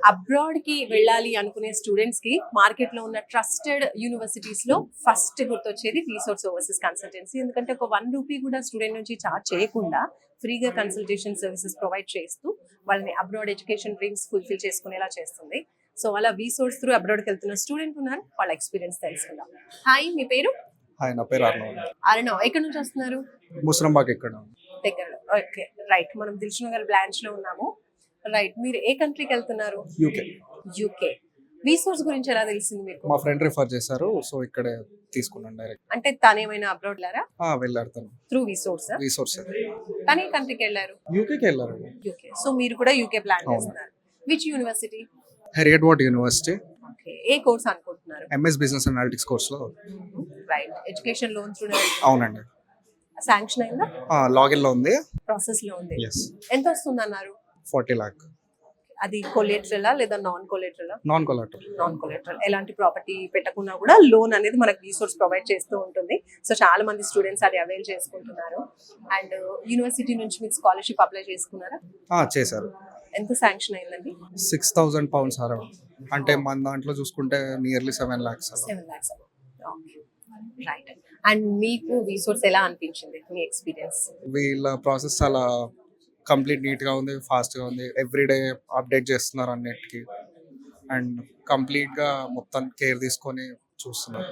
Abroad కి వెళ్ళాలి అనుకునే స్టూడెంట్స్ కి మార్కెట్ లో ఉన్న ట్రస్టెడ్ యూనివర్సిటీస్ లో ఫస్ట్ గుర్తొచ్చేది రీసోర్స్ ఓవర్సీస్ కన్సల్టెన్సీ. ఎందుకంటే ఒక ₹1 కూడా స్టూడెంట్ నుంచి చార్జ్ చేయకుండా ఫ్రీగా కన్సల్టేషన్ సర్వీసెస్ ప్రొవైడ్ చేస్తూ వాళ్ళని అబ్రాడ్ ఎడ్యుకేషన్ డ్రీమ్స్ ఫుల్ఫిల్ చేసుకునేలా చేస్తుంది. సో అలా వీసోర్స్ త్రూ అబ్రాడ్కి వెళ్తున్న స్టూడెంట్ ఉన్నారు, వాళ్ళ ఎక్స్పీరియన్స్ తెలుసుకుందాం. హాయ్, మీ పేరు? హాయ్, నా పేరు అర్ణవ్. అరుణవ్, ఎక్కడి నుంచి వస్తున్నారు? ముసరంబాగ్ ఇక్కడ దగ్గర. Okay, right. మనం దిల్సుఖ్నగర్ బ్రాంచ్ లో ఉన్నాము. రైట్, మీరు ఏ కంట్రీకి వెళ్తున్నారు? యూకే. వీసోర్స్ గురించి ఎలా తెలిసింది మీకు? మా ఫ్రెండ్ రిఫర్ చేశారు, సో ఇక్కడే తీసుకున్నాను డైరెక్ట్. అంటే తనేమైనా అబ్రాడ్ వెళ్ళారా? వెళ్ళారు తను త్రూ వీసోర్స్. తనే కంట్రీకి వెళ్ళారు? యూకేకి వెళ్ళారు. యూకే. సో మీరు కూడా యూకే ప్లాన్ చేస్తున్నారు. Which university? Heriot Watt university. Okay, ఏ కోర్స్ అనుకుంటున్నారు? ఎంఎస్ బిజినెస్ అనాలిటిక్స్ కోర్స్ లో. Right, education loan through. అవునండి. శాంక్షన్ అయిందా? లాగిన్ లో ఉంది, ప్రాసెస్ లో ఉంది. yes. ఎంత వస్తుంది అన్నారు? 40 lakh. అది కొలేటరలా లేదా నాన్ కొలేటరలా? Non collateral. Non collateral. ఎలాంటి ప్రాపర్టీ పెట్టకుండా కూడా లోన్ అనేది మనకు రీసోర్స్ ప్రొవైడ్ చేస్తూ ఉంటుంది. సో చాలా మంది స్టూడెంట్స్ అది అవైల్ చేసుకుంటున్నారు. అండ్ యూనివర్సిటీ నుంచి మీకు స్కాలర్షిప్ అప్లై చేసుకున్నారా? చేశారు. ఎంత శాంక్షన్ అయిందండి? £6,000 అరౌండ్. అంటే మన దాంట్లో చూసుకుంటే nearly 7 lakhs. 7 lakhs. Okay, right. And మీకు రీసోర్స్ ఎలా అనిపించింది, మీ ఎక్స్పీరియన్స్? వీళ్ళ ప్రాసెస్ చాలా కంప్లీట్ నీట్గా ఉంది, ఫాస్ట్గా ఉంది. ఎవ్రీడే అప్డేట్ చేస్తున్నారు అన్నిటికీ, అండ్ కంప్లీట్గా మొత్తం కేర్ తీసుకొని చూస్తున్నారు.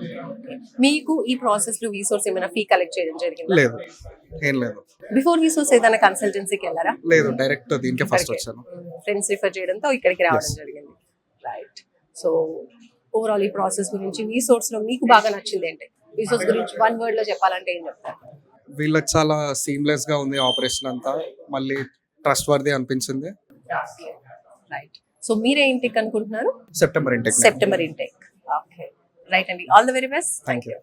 మీకు ఈ ప్రాసెస్ లో రీసోర్స్ ఏమైనా ఫీ కలెక్ట్ చేయడం జరిగిందా? లేదు, ఏం లేదు. బిఫోర్ రీసోర్స్ ఏదైనా కన్సల్టెన్సీకి వెళ్ళారా? లేదు, డైరెక్ట్ దీనికే ఫస్ట్ వచ్చాను. ఫ్రెండ్స్ రిఫర్ చేయడంతో ఇక్కడికి రావడం జరిగింది. రైట్. సో ఓవరాల్ ఈ ప్రాసెస్ గురించి రీసోర్స్ లో మీకు బాగా నచ్చింది ఏంటి? రీసోర్స్ గురించి 1 word లో చెప్పాలంటే ఏం చెప్తారు? వీళ్ళకి చాలా సీమ్లెస్ గా ఉంది ఆపరేషన్ అంతా, మళ్ళీ ట్రస్ట్ వర్ది అనిపించింది. రైట్. సో మీరే ఇంటేక్ అనుకుంటున్నారు? September intake. ఓకే, రైట్ అండి. All the very best. Thank you.